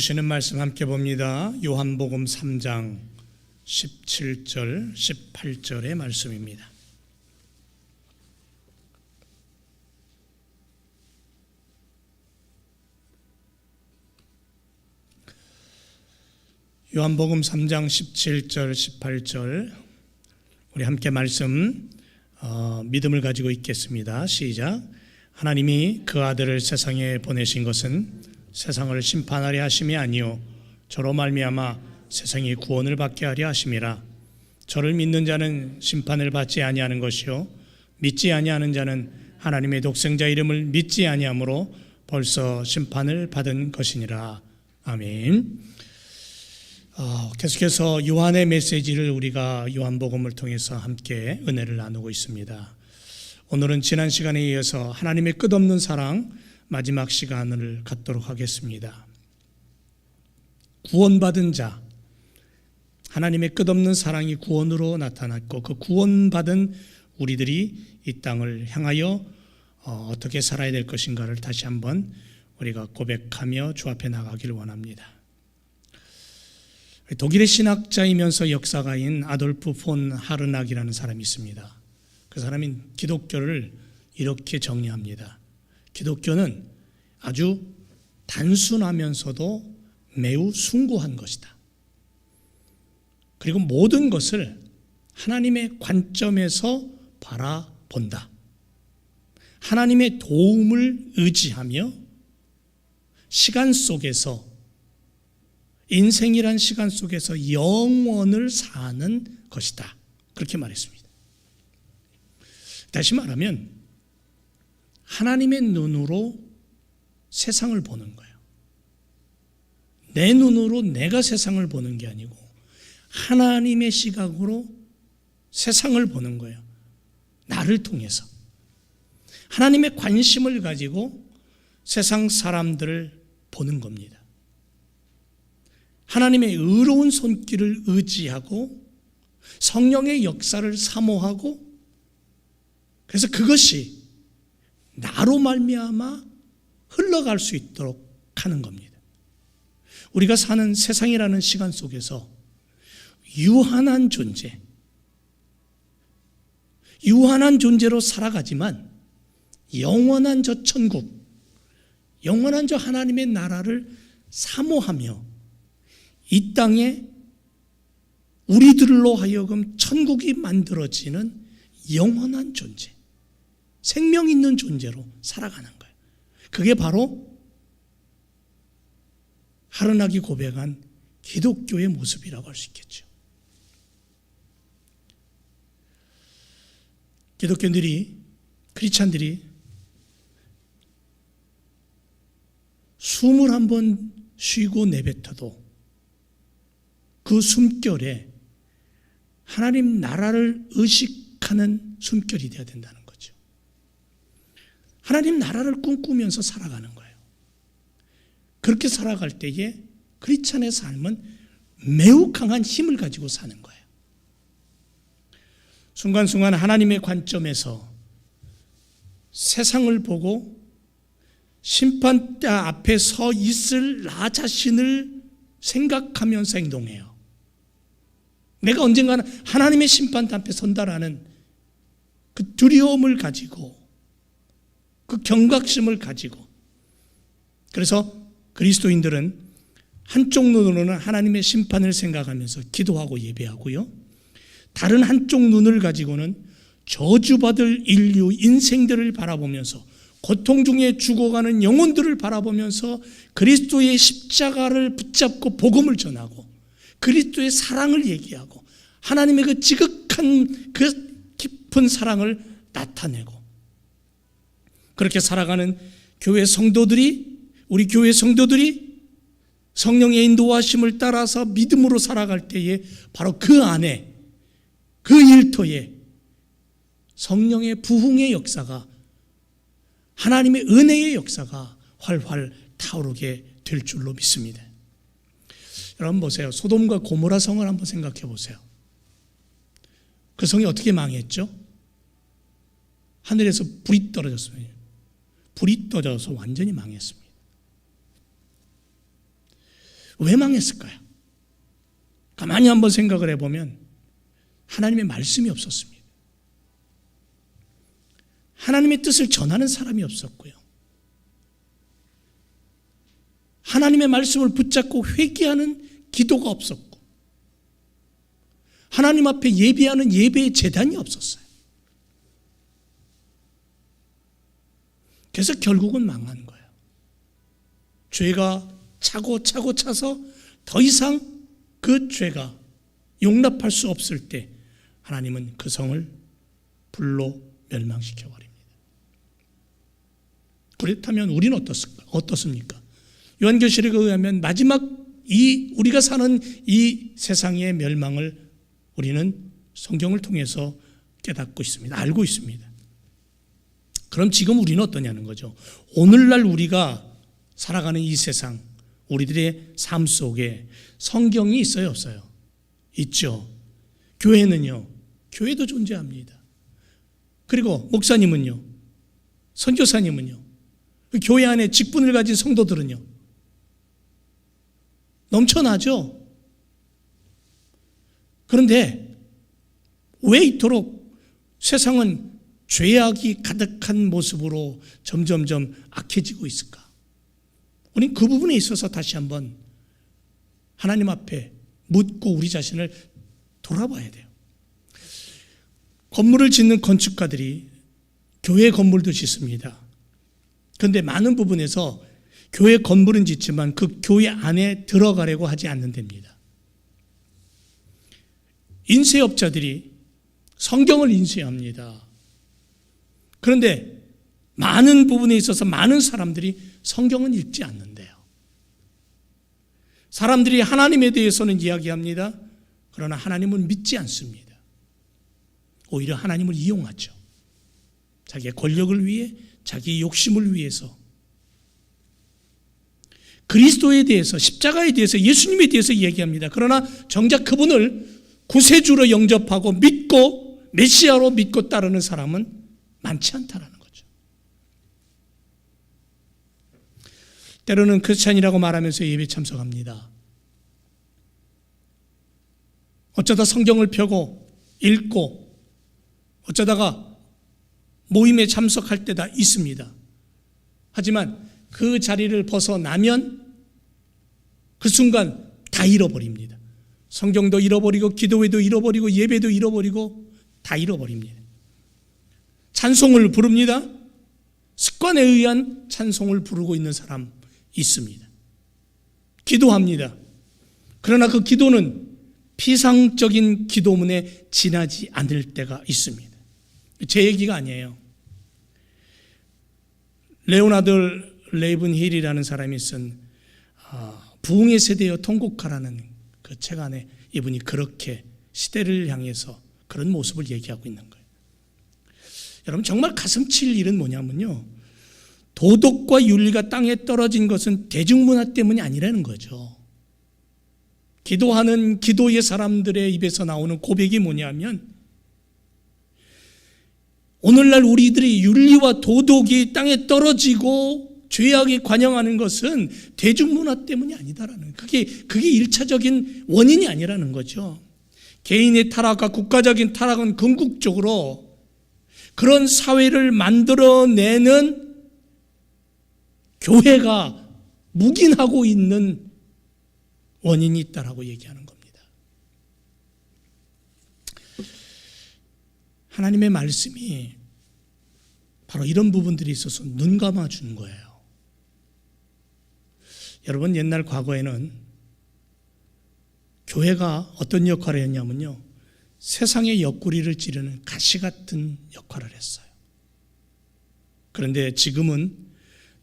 주시는 말씀 함께 봅니다. 요한복음 3장 17절, 18절의 말씀입니다. 요한복음 3장 17절, 18절 우리 함께 말씀 믿음을 가지고 읽겠습니다. 시작. 하나님이 그 아들을 세상에 보내신 것은 세상을 심판하려 하심이 아니요 저로 말미암아 세상이 구원을 받게 하려 하심이라. 저를 믿는 자는 심판을 받지 아니하는 것이요 믿지 아니하는 자는 하나님의 독생자 이름을 믿지 아니하므로 벌써 심판을 받은 것이니라. 아멘. 계속해서 요한의 메시지를 우리가 요한복음을 통해서 함께 은혜를 나누고 있습니다. 오늘은 지난 시간에 이어서 하나님의 끝없는 사랑 마지막 시간을 갖도록 하겠습니다. 구원받은 자, 하나님의 끝없는 사랑이 구원으로 나타났고 그 구원받은 우리들이 이 땅을 향하여 어떻게 살아야 될 것인가를 다시 한번 우리가 고백하며 주 앞에 나가기를 원합니다. 독일의 신학자이면서 역사가인 아돌프 폰 하르낙이라는 사람이 있습니다. 그 사람이 기독교를 이렇게 정리합니다. 기독교는 아주 단순하면서도 매우 숭고한 것이다. 그리고 모든 것을 하나님의 관점에서 바라본다. 하나님의 도움을 의지하며 시간 속에서, 인생이란 시간 속에서 영원을 사는 것이다. 그렇게 말했습니다. 다시 말하면 하나님의 눈으로 세상을 보는 거예요. 내 눈으로 내가 세상을 보는 게 아니고 하나님의 시각으로 세상을 보는 거예요. 나를 통해서. 하나님의 관심을 가지고 세상 사람들을 보는 겁니다. 하나님의 의로운 손길을 의지하고 성령의 역사를 사모하고 그래서 그것이 나로 말미암아 흘러갈 수 있도록 하는 겁니다. 우리가 사는 세상이라는 시간 속에서 유한한 존재로 살아가지만 영원한 저 천국, 영원한 저 하나님의 나라를 사모하며 이 땅에 우리들로 하여금 천국이 만들어지는 영원한 존재, 생명 있는 존재로 살아가는 거예요. 그게 바로 하르낙이 고백한 기독교의 모습이라고 할 수 있겠죠. 기독교인들이, 크리스찬들이 숨을 한번 쉬고 내뱉어도 그 숨결에 하나님 나라를 의식하는 숨결이 되어야 된다는 거죠. 하나님 나라를 꿈꾸면서 살아가는 거예요. 그렇게 살아갈 때에 크리스찬의 삶은 매우 강한 힘을 가지고 사는 거예요. 순간순간 하나님의 관점에서 세상을 보고 심판대 앞에 서 있을 나 자신을 생각하면서 행동해요. 내가 언젠가는 하나님의 심판대 앞에 선다라는 그 두려움을 가지고 그 경각심을 가지고 그래서 그리스도인들은 한쪽 눈으로는 하나님의 심판을 생각하면서 기도하고 예배하고요. 다른 한쪽 눈을 가지고는 저주받을 인류 인생들을 바라보면서 고통 중에 죽어가는 영혼들을 바라보면서 그리스도의 십자가를 붙잡고 복음을 전하고 그리스도의 사랑을 얘기하고 하나님의 그 지극한 그 깊은 사랑을 나타내고 그렇게 살아가는 교회 성도들이 우리 교회 성도들이 성령의 인도하심을 따라서 믿음으로 살아갈 때에 바로 그 안에 그 일터에 성령의 부흥의 역사가 하나님의 은혜의 역사가 활활 타오르게 될 줄로 믿습니다. 여러분 보세요. 소돔과 고모라 성을 한번 생각해 보세요. 그 성이 어떻게 망했죠? 하늘에서 불이 떨어졌습니다. 불이 떨어져서 완전히 망했습니다. 왜 망했을까요? 가만히 한번 생각을 해보면 하나님의 말씀이 없었습니다. 하나님의 뜻을 전하는 사람이 없었고요. 하나님의 말씀을 붙잡고 회개하는 기도가 없었고, 하나님 앞에 예배하는 예배의 제단이 없었어요. 그래서 결국은 망한 거예요. 죄가 차고 차서 더 이상 그 죄가 용납할 수 없을 때 하나님은 그 성을 불로 멸망시켜 버립니다. 그렇다면 우리는 어떻습니까? 요한계시록에 의하면 마지막 우리가 사는 이 세상의 멸망을 우리는 성경을 통해서 깨닫고 있습니다. 알고 있습니다. 그럼 지금 우리는 어떠냐는 거죠. 오늘날 우리가 살아가는 이 세상, 우리들의 삶 속에 성경이 있어요, 없어요? 있죠. 교회는요, 교회도 존재합니다. 그리고 목사님은요, 선교사님은요, 교회 안에 직분을 가진 성도들은요, 넘쳐나죠. 그런데 왜 이토록 세상은 죄악이 가득한 모습으로 점점점 악해지고 있을까? 우리는 그 부분에 있어서 다시 한번 하나님 앞에 묻고 우리 자신을 돌아봐야 돼요. 건물을 짓는 건축가들이 교회 건물도 짓습니다. 그런데 많은 부분에서 교회 건물은 짓지만 그 교회 안에 들어가려고 하지 않는답니다. 인쇄업자들이 성경을 인쇄합니다. 그런데 많은 부분에 있어서 많은 사람들이 성경은 읽지 않는데요. 사람들이 하나님에 대해서는 이야기합니다. 그러나 하나님은 믿지 않습니다. 오히려 하나님을 이용하죠. 자기의 권력을 위해, 자기의 욕심을 위해서. 그리스도에 대해서, 십자가에 대해서, 예수님에 대해서 이야기합니다. 그러나 정작 그분을 구세주로 영접하고 믿고 메시아로 믿고 따르는 사람은 많지 않다라는 거죠. 때로는 크리스찬이라고 말하면서 예배 참석합니다. 어쩌다 성경을 펴고 읽고 어쩌다가 모임에 참석할 때가 있습니다. 하지만 그 자리를 벗어나면 그 순간 다 잃어버립니다. 성경도 잃어버리고 기도회도 잃어버리고 예배도 잃어버리고 다 잃어버립니다. 찬송을 부릅니다. 습관에 의한 찬송을 부르고 있는 사람 있습니다. 기도합니다. 그러나 그 기도는 피상적인 기도문에 지나지 않을 때가 있습니다. 제 얘기가 아니에요. 레오나드 레이븐힐이라는 사람이 쓴 부흥의 세대여 통곡하라는 그 책 안에 이분이 그렇게 시대를 향해서 그런 모습을 얘기하고 있는 거예요. 여러분, 정말 가슴 칠 일은 뭐냐면요, 도덕과 윤리가 땅에 떨어진 것은 대중문화 때문이 아니라는 거죠. 기도하는 기도의 사람들의 입에서 나오는 고백이 뭐냐면, 오늘날 우리들이 윤리와 도덕이 땅에 떨어지고 죄악이 관영하는 것은 대중문화 때문이 아니다라는, 그게 1차적인 원인이 아니라는 거죠. 개인의 타락과 국가적인 타락은 궁극적으로 그런 사회를 만들어내는 교회가 묵인하고 있는 원인이 있다라고 얘기하는 겁니다. 하나님의 말씀이 바로 이런 부분들이 있어서 눈 감아주는 거예요. 여러분, 옛날 과거에는 교회가 어떤 역할을 했냐면요, 세상의 옆구리를 찌르는 가시 같은 역할을 했어요. 그런데 지금은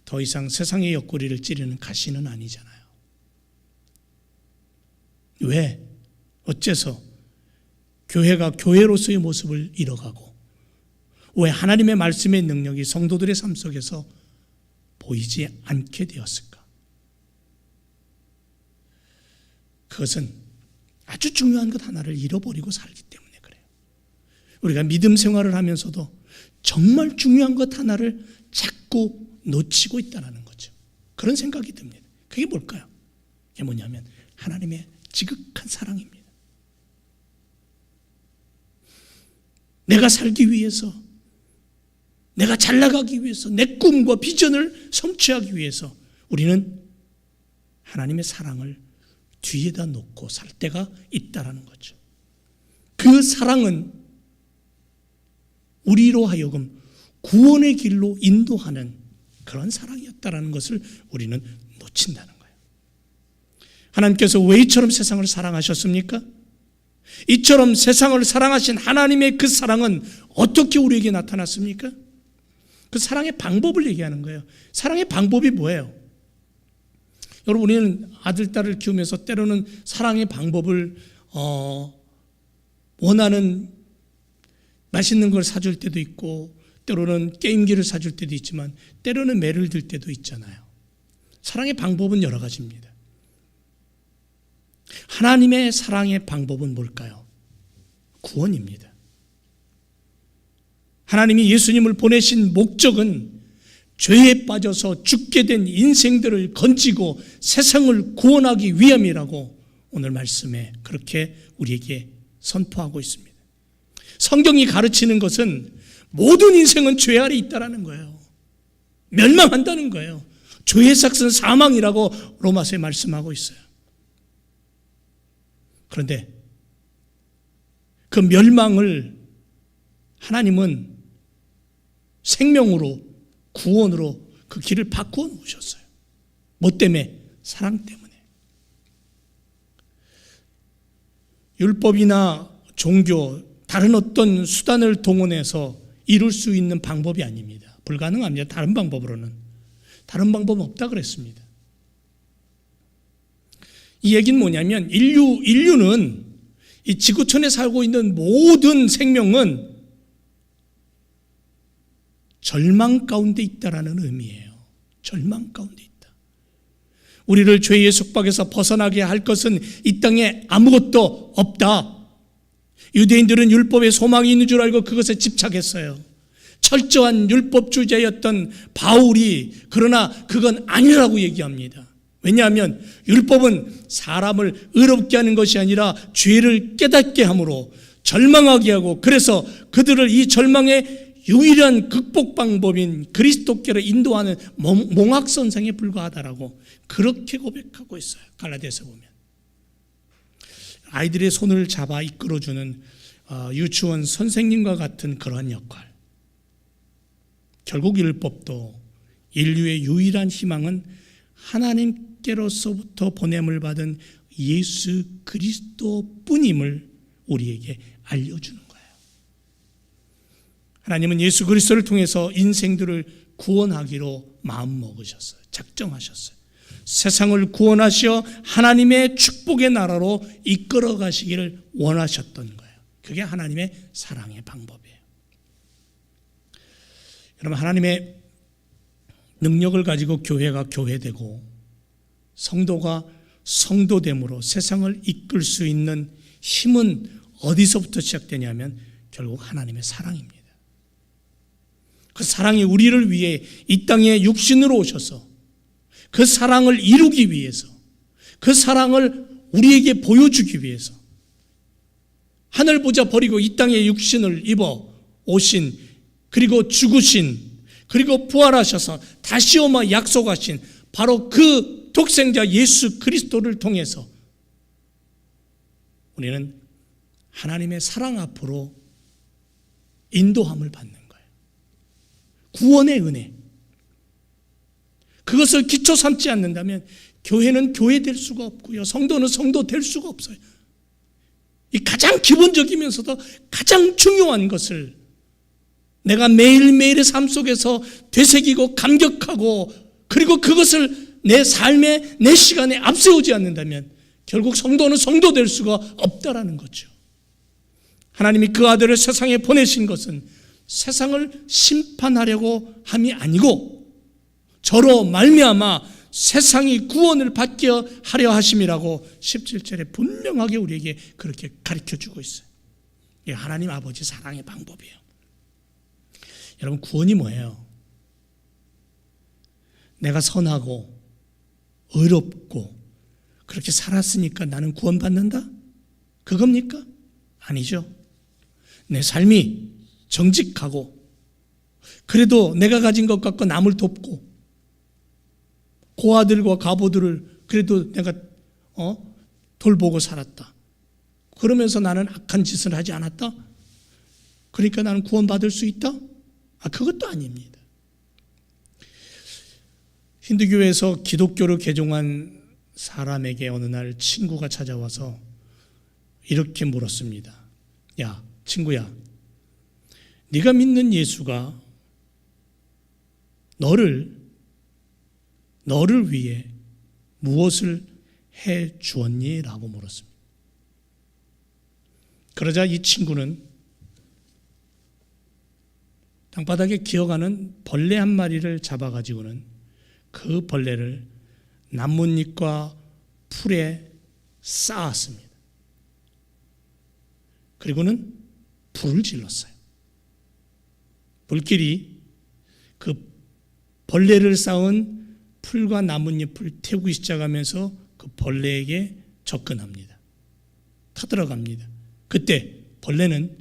더 이상 세상의 옆구리를 찌르는 가시는 아니잖아요. 왜? 어째서? 교회가 교회로서의 모습을 잃어가고, 왜 하나님의 말씀의 능력이 성도들의 삶 속에서 보이지 않게 되었을까? 그것은 아주 중요한 것 하나를 잃어버리고 살기 때문에 그래요. 우리가 믿음 생활을 하면서도 정말 중요한 것 하나를 자꾸 놓치고 있다는 거죠. 그런 생각이 듭니다. 그게 뭘까요? 이게 뭐냐면 하나님의 지극한 사랑입니다. 내가 살기 위해서, 내가 잘 나가기 위해서, 내 꿈과 비전을 성취하기 위해서 우리는 하나님의 사랑을 뒤에다 놓고 살 때가 있다라는 거죠. 그 사랑은 우리로 하여금 구원의 길로 인도하는 그런 사랑이었다라는 것을 우리는 놓친다는 거예요. 하나님께서 왜 이처럼 세상을 사랑하셨습니까? 이처럼 세상을 사랑하신 하나님의 그 사랑은 어떻게 우리에게 나타났습니까? 그 사랑의 방법을 얘기하는 거예요. 사랑의 방법이 뭐예요? 여러분, 우리는 아들, 딸을 키우면서 때로는 사랑의 방법을 원하는 맛있는 걸 사줄 때도 있고, 때로는 게임기를 사줄 때도 있지만, 때로는 매를 들 때도 있잖아요. 사랑의 방법은 여러 가지입니다. 하나님의 사랑의 방법은 뭘까요? 구원입니다. 하나님이 예수님을 보내신 목적은 죄에 빠져서 죽게 된 인생들을 건지고 세상을 구원하기 위함이라고 오늘 말씀에 그렇게 우리에게 선포하고 있습니다. 성경이 가르치는 것은 모든 인생은 죄 아래 있다라는 거예요. 멸망한다는 거예요. 죄의 삭은 사망이라고 로마서에 말씀하고 있어요. 그런데 그 멸망을 하나님은 생명으로, 구원으로 그 길을 바꾸어 놓으셨어요. 뭐 때문에? 사랑 때문에. 율법이나 종교, 다른 어떤 수단을 동원해서 이룰 수 있는 방법이 아닙니다. 불가능합니다. 다른 방법으로는. 다른 방법은 없다 그랬습니다. 이 얘기는 뭐냐면 인류는 이 지구촌에 살고 있는 모든 생명은 절망 가운데 있다라는 의미예요. 절망 가운데 있다. 우리를 죄의 속박에서 벗어나게 할 것은 이 땅에 아무것도 없다. 유대인들은 율법에 소망이 있는 줄 알고 그것에 집착했어요. 철저한 율법주의자였던 바울이 그러나 그건 아니라고 얘기합니다. 왜냐하면 율법은 사람을 의롭게 하는 것이 아니라 죄를 깨닫게 함으로 절망하게 하고, 그래서 그들을 이 절망의 유일한 극복 방법인 그리스도께로 인도하는 몽학선상에 불과하다라고 그렇게 고백하고 있어요. 갈라디아서 보면 아이들의 손을 잡아 이끌어주는 유치원 선생님과 같은 그러한 역할. 결국 율법도 인류의 유일한 희망은 하나님께로서부터 보냄을 받은 예수 그리스도뿐임을 우리에게 알려주는 거예요. 하나님은 예수 그리스도를 통해서 인생들을 구원하기로 마음먹으셨어요. 작정하셨어요. 세상을 구원하시어 하나님의 축복의 나라로 이끌어 가시기를 원하셨던 거예요. 그게 하나님의 사랑의 방법이에요. 여러분, 하나님의 능력을 가지고 교회가 교회되고 성도가 성도됨으로 세상을 이끌 수 있는 힘은 어디서부터 시작되냐면 결국 하나님의 사랑입니다. 그 사랑이 우리를 위해 이 땅에 육신으로 오셔서 그 사랑을 이루기 위해서, 그 사랑을 우리에게 보여주기 위해서 하늘 보자 버리고 이 땅에 육신을 입어 오신, 그리고 죽으신, 그리고 부활하셔서 다시 오마 약속하신 바로 그 독생자 예수 그리스도를 통해서 우리는 하나님의 사랑 앞으로 인도함을 받는 거예요. 구원의 은혜. 그것을 기초 삼지 않는다면 교회는 교회 될 수가 없고요, 성도는 성도 될 수가 없어요. 이 가장 기본적이면서도 가장 중요한 것을 내가 매일매일의 삶 속에서 되새기고 감격하고, 그리고 그것을 내 삶에, 내 시간에 앞세우지 않는다면 결국 성도는 성도 될 수가 없다라는 거죠. 하나님이 그 아들을 세상에 보내신 것은 세상을 심판하려고 함이 아니고 저로 말미암아 세상이 구원을 받게 하려 하심이라고 17절에 분명하게 우리에게 그렇게 가르쳐주고 있어요. 이게 하나님 아버지 사랑의 방법이에요. 여러분, 구원이 뭐예요? 내가 선하고 의롭고 그렇게 살았으니까 나는 구원받는다? 그겁니까? 아니죠. 내 삶이 정직하고 그래도 내가 가진 것 갖고 남을 돕고 고아들과 과부들을 그래도 내가 돌보고 살았다. 그러면서 나는 악한 짓을 하지 않았다? 그러니까 나는 구원받을 수 있다? 그것도 아닙니다. 힌두교에서 기독교를 개종한 사람에게 어느 날 친구가 찾아와서 이렇게 물었습니다. 야, 친구야, 네가 믿는 예수가 너를 위해 무엇을 해 주었니? 라고 물었습니다. 그러자 이 친구는 땅바닥에 기어가는 벌레 한 마리를 잡아가지고는 그 벌레를 나뭇잎과 풀에 쌓았습니다. 그리고는 불을 질렀어요. 불길이 그 벌레를 쌓은 풀과 나뭇잎을 태우기 시작하면서 그 벌레에게 접근합니다. 타들어갑니다. 그때 벌레는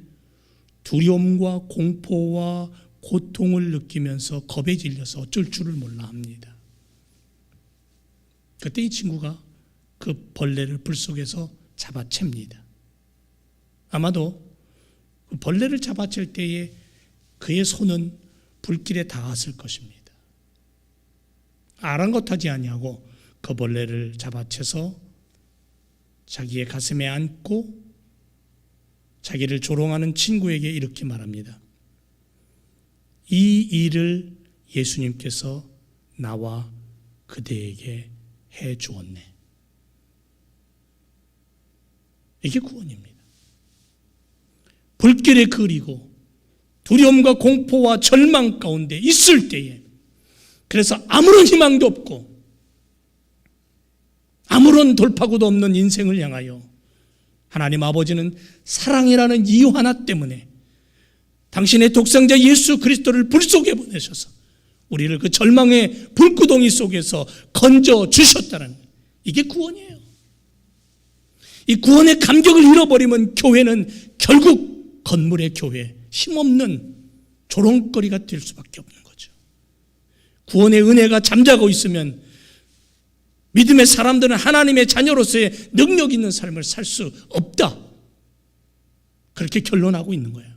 두려움과 공포와 고통을 느끼면서 겁에 질려서 어쩔 줄을 몰라 합니다. 그때 이 친구가 그 벌레를 불 속에서 잡아챕니다. 아마도 그 벌레를 잡아챌 때에 그의 손은 불길에 닿았을 것입니다. 아랑곳하지 아니하고 그 벌레를 잡아채서 자기의 가슴에 안고 자기를 조롱하는 친구에게 이렇게 말합니다. 이 일을 예수님께서 나와 그대에게 해 주었네. 이게 구원입니다. 불길에 그리고 두려움과 공포와 절망 가운데 있을 때에, 그래서 아무런 희망도 없고 아무런 돌파구도 없는 인생을 향하여 하나님 아버지는 사랑이라는 이유 하나 때문에 당신의 독생자 예수 그리스도를 불 속에 보내셔서 우리를 그 절망의 불구덩이 속에서 건져 주셨다는, 이게 구원이에요. 이 구원의 감격을 잃어버리면 교회는 결국 건물의 교회, 힘없는 조롱거리가 될 수밖에 없는 거죠. 구원의 은혜가 잠자고 있으면 믿음의 사람들은 하나님의 자녀로서의 능력 있는 삶을 살 수 없다, 그렇게 결론하고 있는 거예요.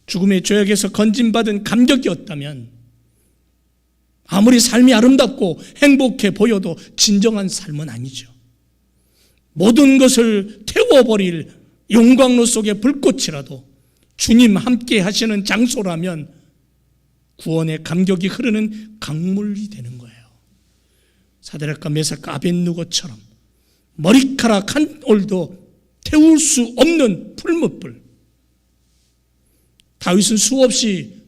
죽음의 죄악에서 건진받은 감격이었다면 아무리 삶이 아름답고 행복해 보여도 진정한 삶은 아니죠. 모든 것을 태워버릴 용광로 속의 불꽃이라도 주님 함께 하시는 장소라면 구원의 감격이 흐르는 강물이 되는 거예요. 사드락과 메삭과 아벳느고처럼 머리카락 한 올도 태울 수 없는 풀무불. 다윗은 수없이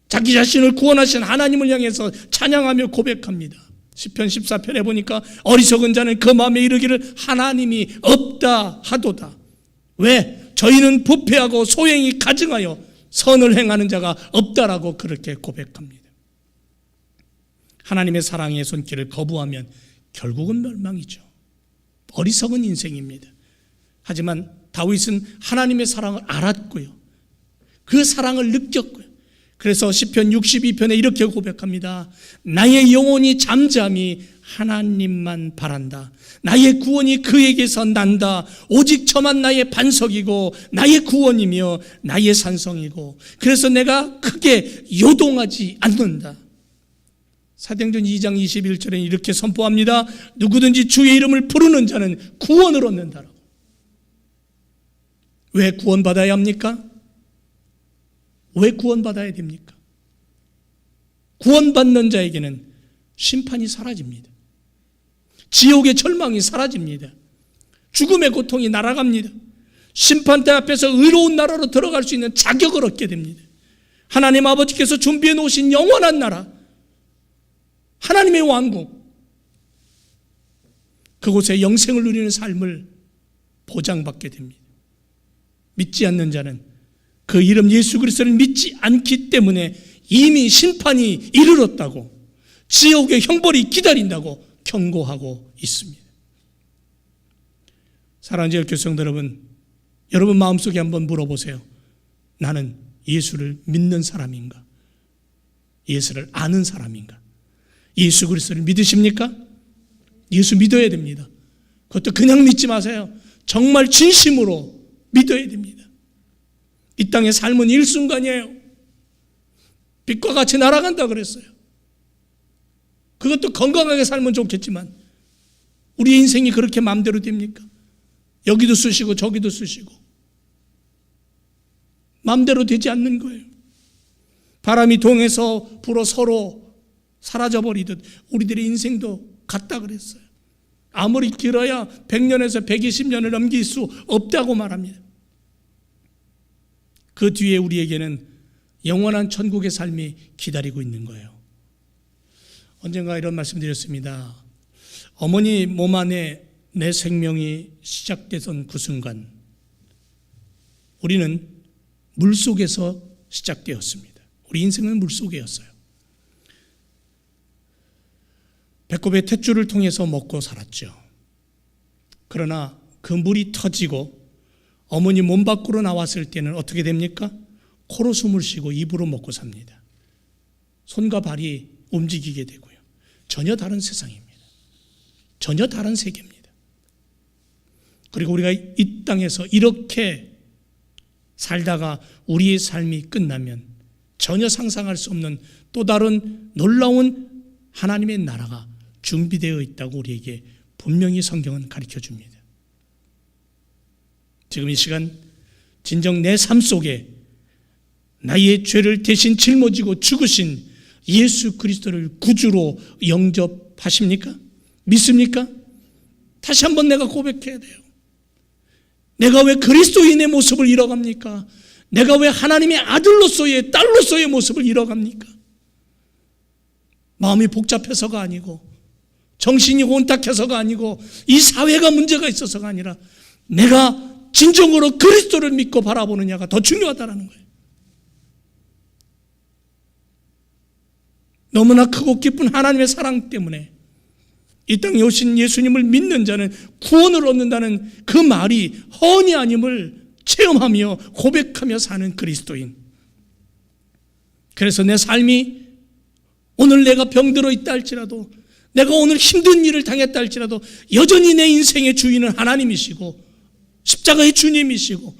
자기 자신을 구원하신 하나님을 향해서 찬양하며 고백합니다. 시편 14편에 보니까 어리석은 자는 그 마음에 이르기를 하나님이 없다 하도다. 왜? 저희는 부패하고 소행이 가증하여 선을 행하는 자가 없다라고 그렇게 고백합니다. 하나님의 사랑의 손길을 거부하면 결국은 멸망이죠. 어리석은 인생입니다. 하지만 다윗은 하나님의 사랑을 알았고요, 그 사랑을 느꼈고요. 그래서 시편 62편에 이렇게 고백합니다. 나의 영혼이 잠잠히 하나님만 바란다. 나의 구원이 그에게서 난다. 오직 저만 나의 반석이고 나의 구원이며 나의 산성이고 그래서 내가 크게 요동하지 않는다. 사도행전 2장 21절에 이렇게 선포합니다. 누구든지 주의 이름을 부르는 자는 구원을 얻는다라고. 왜 구원받아야 합니까? 왜 구원받아야 됩니까? 구원받는 자에게는 심판이 사라집니다. 지옥의 절망이 사라집니다. 죽음의 고통이 날아갑니다. 심판대 앞에서 의로운 나라로 들어갈 수 있는 자격을 얻게 됩니다. 하나님 아버지께서 준비해 놓으신 영원한 나라, 하나님의 왕국, 그곳에 영생을 누리는 삶을 보장받게 됩니다. 믿지 않는 자는 그 이름 예수 그리스도를 믿지 않기 때문에 이미 심판이 이르렀다고, 지옥의 형벌이 기다린다고 경고하고 있습니다. 사랑하는 교회 성도 여러분, 여러분 마음속에 한번 물어보세요. 나는 예수를 믿는 사람인가? 예수를 아는 사람인가? 예수 그리스도를 믿으십니까? 예수 믿어야 됩니다. 그것도 그냥 믿지 마세요. 정말 진심으로 믿어야 됩니다. 이 땅의 삶은 일순간이에요. 빛과 같이 날아간다 그랬어요. 그것도 건강하게 살면 좋겠지만 우리 인생이 그렇게 마음대로 됩니까? 여기도 쓰시고 저기도 쓰시고 마음대로 되지 않는 거예요. 바람이 동해서 불어 서로 사라져버리듯 우리들의 인생도 같다 그랬어요. 아무리 길어야 100년에서 120년을 넘길 수 없다고 말합니다. 그 뒤에 우리에게는 영원한 천국의 삶이 기다리고 있는 거예요. 언젠가 이런 말씀 드렸습니다. 어머니 몸 안에 내 생명이 시작되던 그 순간 우리는 물속에서 시작되었습니다. 우리 인생은 물속이었어요. 배꼽의 탯줄을 통해서 먹고 살았죠. 그러나 그 물이 터지고 어머니 몸 밖으로 나왔을 때는 어떻게 됩니까? 코로 숨을 쉬고 입으로 먹고 삽니다. 손과 발이 움직이게 되고요. 전혀 다른 세상입니다. 전혀 다른 세계입니다. 그리고 우리가 이 땅에서 이렇게 살다가 우리의 삶이 끝나면 전혀 상상할 수 없는 또 다른 놀라운 하나님의 나라가 준비되어 있다고 우리에게 분명히 성경은 가르쳐 줍니다. 지금 이 시간 진정 내 삶 속에 나의 죄를 대신 짊어지고 죽으신 예수 그리스도를 구주로 영접하십니까? 믿습니까? 다시 한번 내가 고백해야 돼요. 내가 왜 그리스도인의 모습을 잃어갑니까? 내가 왜 하나님의 아들로서의 딸로서의 모습을 잃어갑니까? 마음이 복잡해서가 아니고 정신이 혼탁해서가 아니고 이 사회가 문제가 있어서가 아니라 내가 진정으로 그리스도를 믿고 바라보느냐가 더 중요하다는 거예요. 너무나 크고 깊은 하나님의 사랑 때문에 이 땅에 오신 예수님을 믿는 자는 구원을 얻는다는 그 말이 헛이 아님을 체험하며 고백하며 사는 그리스도인. 그래서 내 삶이 오늘 내가 병들어 있다 할지라도 내가 오늘 힘든 일을 당했다 할지라도 여전히 내 인생의 주인은 하나님이시고 십자가의 주님이시고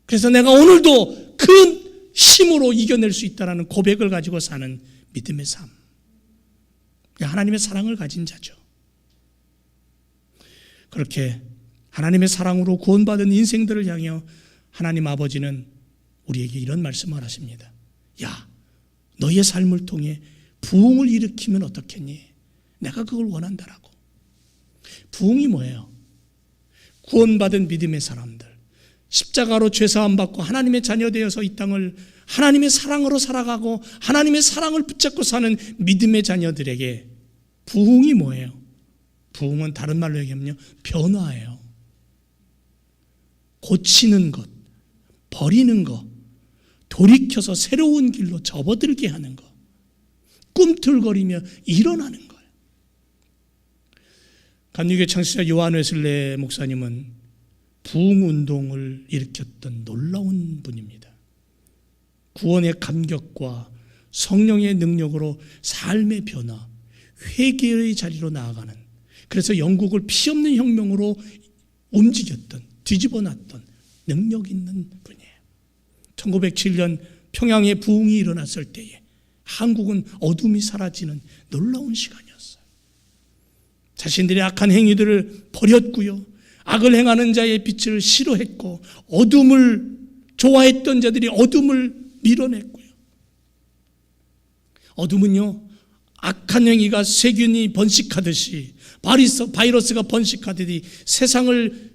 그래서 내가 오늘도 그 힘으로 이겨낼 수 있다는 고백을 가지고 사는 믿음의 삶. 하나님의 사랑을 가진 자죠. 그렇게 하나님의 사랑으로 구원받은 인생들을 향해 하나님 아버지는 우리에게 이런 말씀을 하십니다. 야, 너의 삶을 통해 부흥을 일으키면 어떻겠니? 내가 그걸 원한다라고. 부흥이 뭐예요? 구원받은 믿음의 사람들, 십자가로 죄사함 받고 하나님의 자녀 되어서 이 땅을 하나님의 사랑으로 살아가고 하나님의 사랑을 붙잡고 사는 믿음의 자녀들에게 부흥이 뭐예요? 부흥은 다른 말로 얘기하면요, 변화예요. 고치는 것, 버리는 것, 돌이켜서 새로운 길로 접어들게 하는 것, 꿈틀거리며 일어나는 거예요. 감리교회 창시자 요한 웨슬레 목사님은 부흥운동을 일으켰던 놀라운 분입니다. 구원의 감격과 성령의 능력으로 삶의 변화, 회개의 자리로 나아가는, 그래서 영국을 피 없는 혁명으로 움직였던, 뒤집어놨던 능력 있는 분이에요. 1907년 평양에 부흥이 일어났을 때에 한국은 어둠이 사라지는 놀라운 시간이었어요. 자신들의 악한 행위들을 버렸고요, 악을 행하는 자의 빛을 싫어했고 어둠을 좋아했던 자들이 어둠을 밀어냈고요. 어둠은요, 악한 행위가 세균이 번식하듯이 바이러스가 번식하듯이 세상을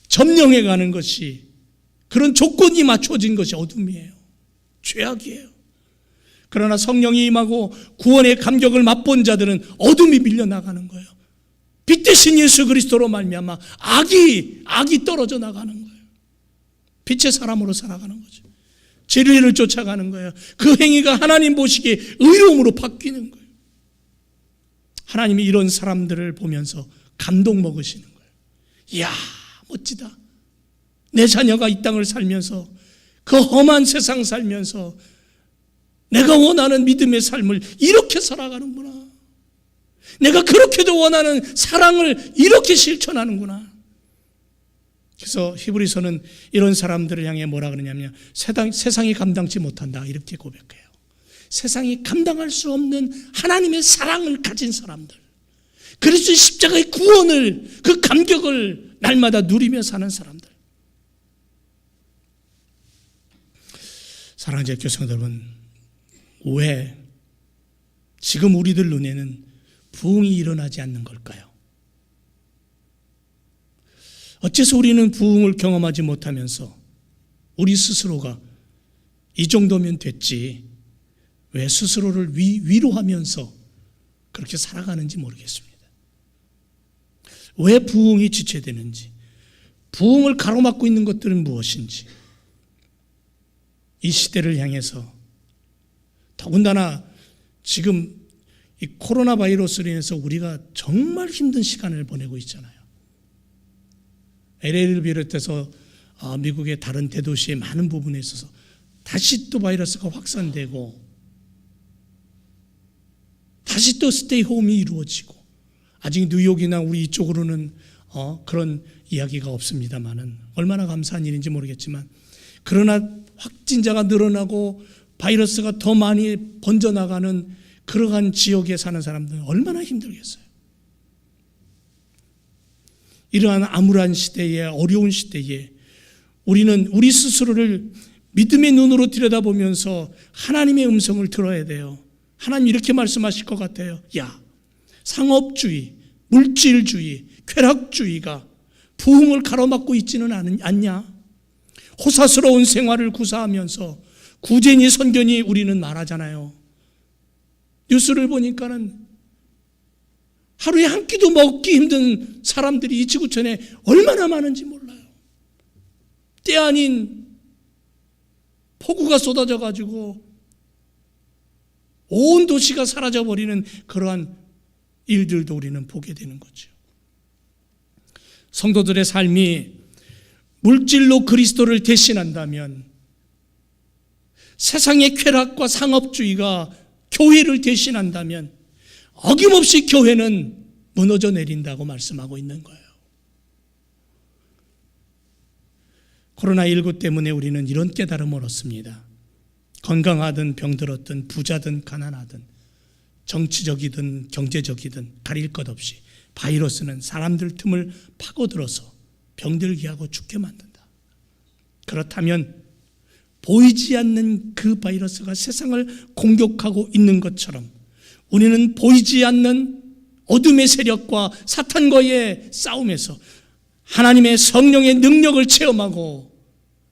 점령해가는 것이, 그런 조건이 맞춰진 것이 어둠이에요. 죄악이에요. 그러나 성령이 임하고 구원의 감격을 맛본 자들은 어둠이 밀려나가는 거예요. 빛 대신 예수 그리스도로 말미암아 악이 떨어져 나가는 거예요. 빛의 사람으로 살아가는 거죠. 진리를 쫓아가는 거예요. 그 행위가 하나님 보시기에 의로움으로 바뀌는 거예요. 하나님이 이런 사람들을 보면서 감동 먹으시는 거예요. 이야, 멋지다. 내 자녀가 이 땅을 살면서, 그 험한 세상 살면서 내가 원하는 믿음의 삶을 이렇게 살아가는구나. 내가 그렇게도 원하는 사랑을 이렇게 실천하는구나. 그래서 히브리서는 이런 사람들을 향해 뭐라 그러냐면 세상이 감당치 못한다 이렇게 고백해요. 세상이 감당할 수 없는 하나님의 사랑을 가진 사람들, 그리스도의 십자가의 구원을, 그 감격을 날마다 누리며 사는 사람들. 사랑하는 제 교성 여러분, 왜 지금 우리들 눈에는 부흥이 일어나지 않는 걸까요? 어째서 우리는 부흥을 경험하지 못하면서 우리 스스로가 이 정도면 됐지, 왜 스스로를 위로하면서 그렇게 살아가는지 모르겠습니다. 왜 부흥이 지체되는지, 부흥을 가로막고 있는 것들은 무엇인지, 이 시대를 향해서, 더군다나 지금 이 코로나 바이러스로 인해서 우리가 정말 힘든 시간을 보내고 있잖아요. LA를 비롯해서 미국의 다른 대도시의 많은 부분에 있어서 다시 또 바이러스가 확산되고, 다시 또 스테이홈이 이루어지고, 아직 뉴욕이나 우리 이쪽으로는 그런 이야기가 없습니다만은 얼마나 감사한 일인지 모르겠지만, 그러나 확진자가 늘어나고 바이러스가 더 많이 번져나가는 그러한 지역에 사는 사람들은 얼마나 힘들겠어요. 이러한 암울한 시대에, 어려운 시대에 우리는 우리 스스로를 믿음의 눈으로 들여다보면서 하나님의 음성을 들어야 돼요. 하나님 이렇게 말씀하실 것 같아요. 야, 상업주의, 물질주의, 쾌락주의가 부흥을 가로막고 있지는 않냐? 호사스러운 생활을 구사하면서 구제니 선견이 우리는 말하잖아요. 뉴스를 보니까는 하루에 한 끼도 먹기 힘든 사람들이 이 지구촌에 얼마나 많은지 몰라요. 때 아닌 폭우가 쏟아져 가지고 온 도시가 사라져버리는 그러한 일들도 우리는 보게 되는 거죠. 성도들의 삶이 물질로 그리스도를 대신한다면, 세상의 쾌락과 상업주의가 교회를 대신한다면 어김없이 교회는 무너져 내린다고 말씀하고 있는 거예요. 코로나19 때문에 우리는 이런 깨달음을 얻습니다. 건강하든 병들었든 부자든 가난하든 정치적이든 경제적이든 가릴 것 없이 바이러스는 사람들 틈을 파고들어서 병들게 하고 죽게 만든다. 그렇다면 보이지 않는 그 바이러스가 세상을 공격하고 있는 것처럼 우리는 보이지 않는 어둠의 세력과 사탄과의 싸움에서 하나님의 성령의 능력을 체험하고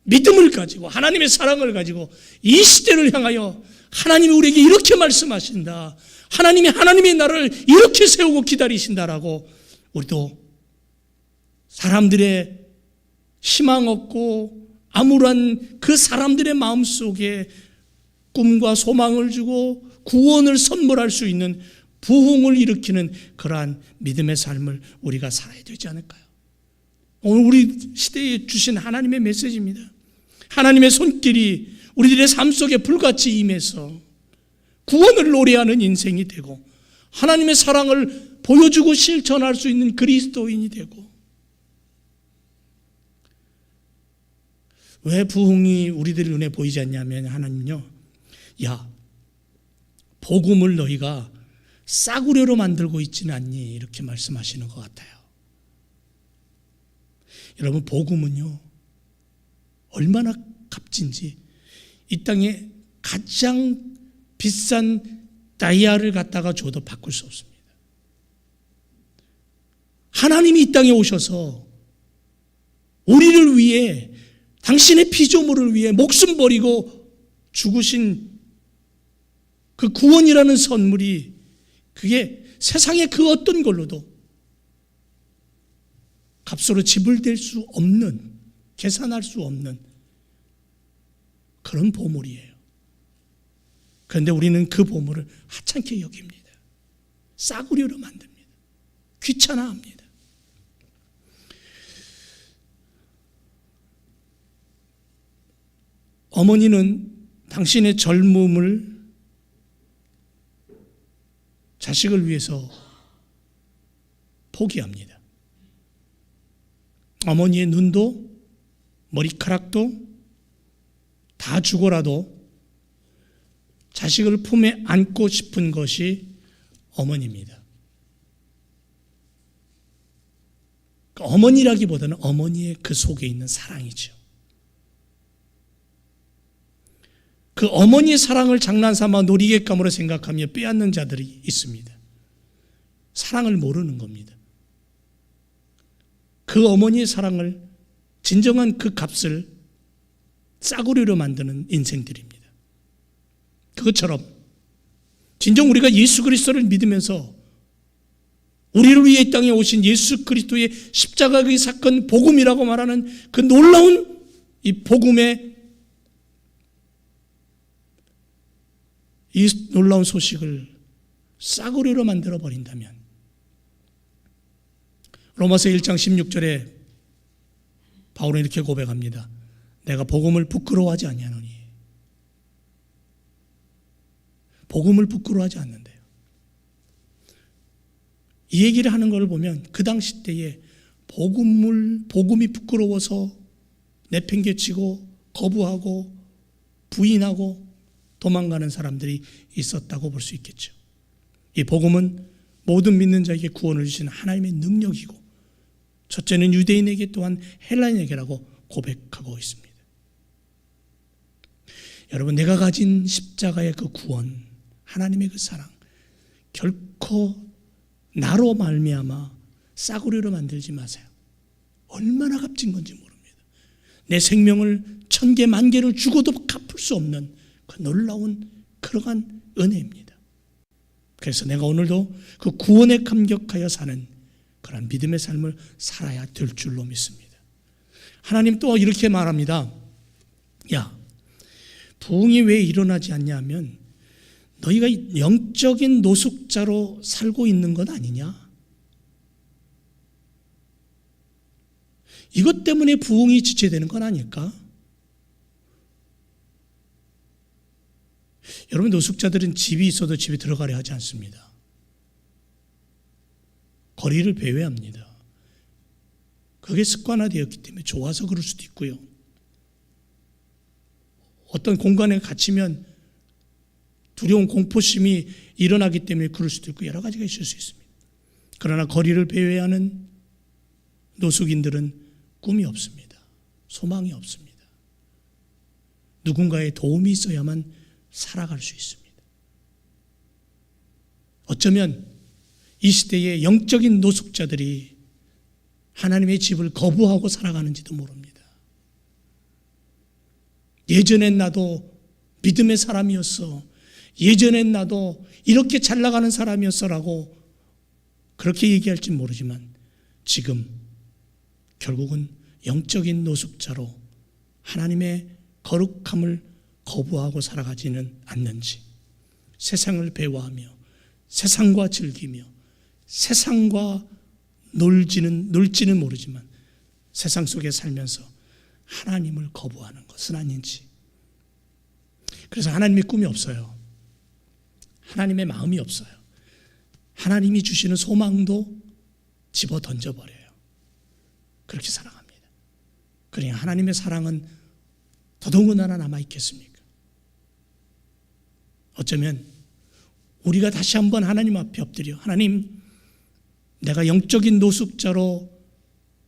믿음을 가지고 하나님의 사랑을 가지고 이 시대를 향하여 하나님이 우리에게 이렇게 말씀하신다, 하나님의 나라를 이렇게 세우고 기다리신다라고 우리도 사람들의 희망 없고 암울한 그 사람들의 마음속에 꿈과 소망을 주고 구원을 선물할 수 있는 부흥을 일으키는 그러한 믿음의 삶을 우리가 살아야 되지 않을까요? 오늘 우리 시대에 주신 하나님의 메시지입니다. 하나님의 손길이 우리들의 삶 속에 불같이 임해서 구원을 노래하는 인생이 되고 하나님의 사랑을 보여주고 실천할 수 있는 그리스도인이 되고, 왜 부흥이 우리들 눈에 보이지 않냐면 하나님요, 야, 복음을 너희가 싸구려로 만들고 있지는 않니? 이렇게 말씀하시는 것 같아요. 여러분, 복음은요 얼마나 값진지 이 땅에 가장 비싼 다이아를 갖다가 줘도 바꿀 수 없습니다. 하나님이 이 땅에 오셔서 우리를 위해, 당신의 피조물을 위해 목숨 버리고 죽으신 그 구원이라는 선물이, 그게 세상의 그 어떤 걸로도 값으로 지불될 수 없는, 계산할 수 없는 그런 보물이에요. 그런데 우리는 그 보물을 하찮게 여깁니다. 싸구려로 만듭니다. 귀찮아합니다. 어머니는 당신의 젊음을 자식을 위해서 포기합니다. 어머니의 눈도 머리카락도 다 주고라도 자식을 품에 안고 싶은 것이 어머니입니다. 어머니라기보다는 어머니의 그 속에 있는 사랑이죠. 그 어머니의 사랑을 장난삼아 놀이객감으로 생각하며 빼앗는 자들이 있습니다. 사랑을 모르는 겁니다. 그 어머니의 사랑을, 진정한 그 값을 싸구려로 만드는 인생들입니다. 그것처럼 진정 우리가 예수 그리스도를 믿으면서 우리를 위해 이 땅에 오신 예수 그리스도의 십자가의 사건, 복음이라고 말하는 그 놀라운 이 복음의 이 놀라운 소식을 싸구려로 만들어 버린다면, 로마서 1장 16절에 바울은 이렇게 고백합니다. 내가 복음을 부끄러워하지 아니하노니. 복음을 부끄러워하지 않는데요. 이 얘기를 하는 걸 보면 그 당시 때에 복음이 부끄러워서 내팽개치고 거부하고 부인하고 도망가는 사람들이 있었다고 볼 수 있겠죠. 이 복음은 모든 믿는 자에게 구원을 주시는 하나님의 능력이고, 첫째는 유대인에게 또한 헬라인에게라고 고백하고 있습니다. 여러분, 내가 가진 십자가의 그 구원, 하나님의 그 사랑, 결코 나로 말미암아 싸구려로 만들지 마세요. 얼마나 값진 건지 모릅니다. 내 생명을 1000개, 10,000개를 주고도 갚을 수 없는 그 놀라운 그러한 은혜입니다. 그래서 내가 오늘도 그 구원에 감격하여 사는 그런 믿음의 삶을 살아야 될 줄로 믿습니다. 하나님 또 이렇게 말합니다. 야, 부흥이 왜 일어나지 않냐 하면 너희가 영적인 노숙자로 살고 있는 것 아니냐? 이것 때문에 부흥이 지체되는 건 아닐까? 여러분, 노숙자들은 집이 있어도 집에 들어가려 하지 않습니다. 거리를 배회합니다. 그게 습관화되었기 때문에 좋아서 그럴 수도 있고요. 어떤 공간에 갇히면 두려운 공포심이 일어나기 때문에 그럴 수도 있고 여러 가지가 있을 수 있습니다. 그러나 거리를 배회하는 노숙인들은 꿈이 없습니다. 소망이 없습니다. 누군가의 도움이 있어야만 살아갈 수 있습니다. 어쩌면 이 시대의 영적인 노숙자들이 하나님의 집을 거부하고 살아가는지도 모릅니다. 예전엔 나도 믿음의 사람이었어. 예전엔 나도 이렇게 잘 나가는 사람이었어라고 그렇게 얘기할지 모르지만 지금 결국은 영적인 노숙자로 하나님의 거룩함을 거부하고 살아가지는 않는지, 세상을 배워하며 세상과 즐기며 세상과 놀지는 모르지만 세상 속에 살면서 하나님을 거부하는 것은 아닌지. 그래서 하나님의 꿈이 없어요. 하나님의 마음이 없어요. 하나님이 주시는 소망도 집어 던져버려요. 그렇게 살아갑니다. 그러니 하나님의 사랑은 더더군다나 남아있겠습니까? 어쩌면 우리가 다시 한번 하나님 앞에 엎드려, 하나님, 내가 영적인 노숙자로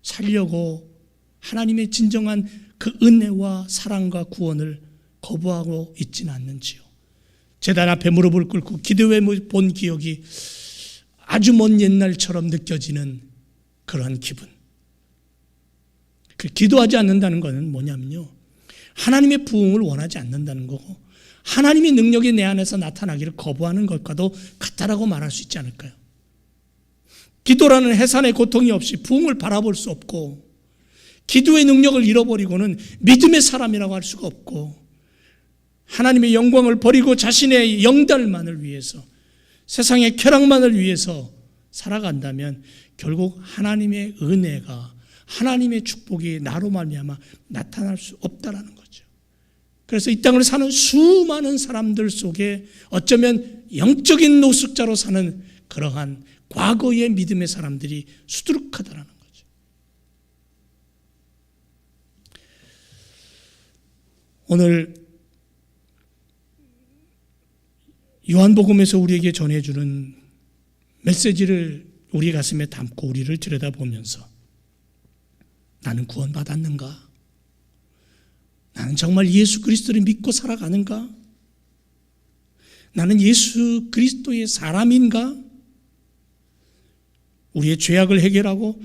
살려고 하나님의 진정한 그 은혜와 사랑과 구원을 거부하고 있지는 않는지요. 제단 앞에 무릎을 꿇고 기도해 본 기억이 아주 먼 옛날처럼 느껴지는 그러한 기분. 그 기도하지 않는다는 것은 뭐냐면요, 하나님의 부흥을 원하지 않는다는 거고 하나님의 능력이 내 안에서 나타나기를 거부하는 것과도 같다라고 말할 수 있지 않을까요? 기도라는 해산의 고통이 없이 부흥을 바라볼 수 없고, 기도의 능력을 잃어버리고는 믿음의 사람이라고 할 수가 없고, 하나님의 영광을 버리고 자신의 영달만을 위해서 세상의 쾌락만을 위해서 살아간다면 결국 하나님의 은혜가, 하나님의 축복이 나로 말미암아 나타날 수 없다라는 거죠. 그래서 이 땅을 사는 수많은 사람들 속에 어쩌면 영적인 노숙자로 사는 그러한 과거의 믿음의 사람들이 수두룩하다라는 거죠. 오늘 요한복음에서 우리에게 전해주는 메시지를 우리 가슴에 담고 우리를 들여다보면서 나는 구원받았는가? 나는 정말 예수 그리스도를 믿고 살아가는가? 나는 예수 그리스도의 사람인가? 우리의 죄악을 해결하고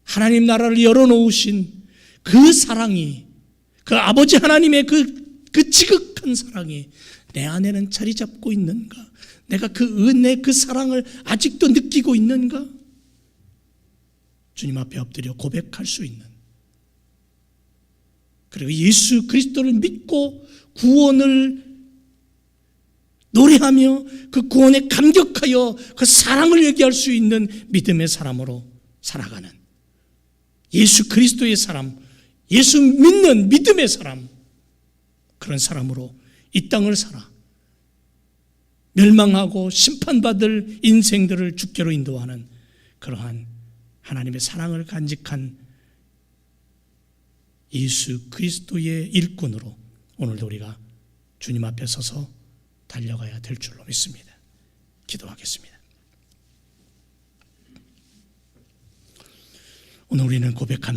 하나님 나라를 열어놓으신 그 사랑이, 그 아버지 하나님의 그 지극한 사랑이 내 안에는 자리 잡고 있는가? 내가 그 은혜, 그 사랑을 아직도 느끼고 있는가? 주님 앞에 엎드려 고백할 수 있는, 그리고 예수 그리스도를 믿고 구원을 노래하며 그 구원에 감격하여 그 사랑을 얘기할 수 있는 믿음의 사람으로 살아가는, 예수 그리스도의 사람, 예수 믿는 믿음의 사람, 그런 사람으로 이 땅을 살아 멸망하고 심판받을 인생들을 주께로 인도하는 그러한 하나님의 사랑을 간직한 예수 그리스도의 일꾼으로 오늘도 우리가 주님 앞에 서서 달려가야 될 줄로 믿습니다. 기도하겠습니다. 오늘 우리는 고백합니다.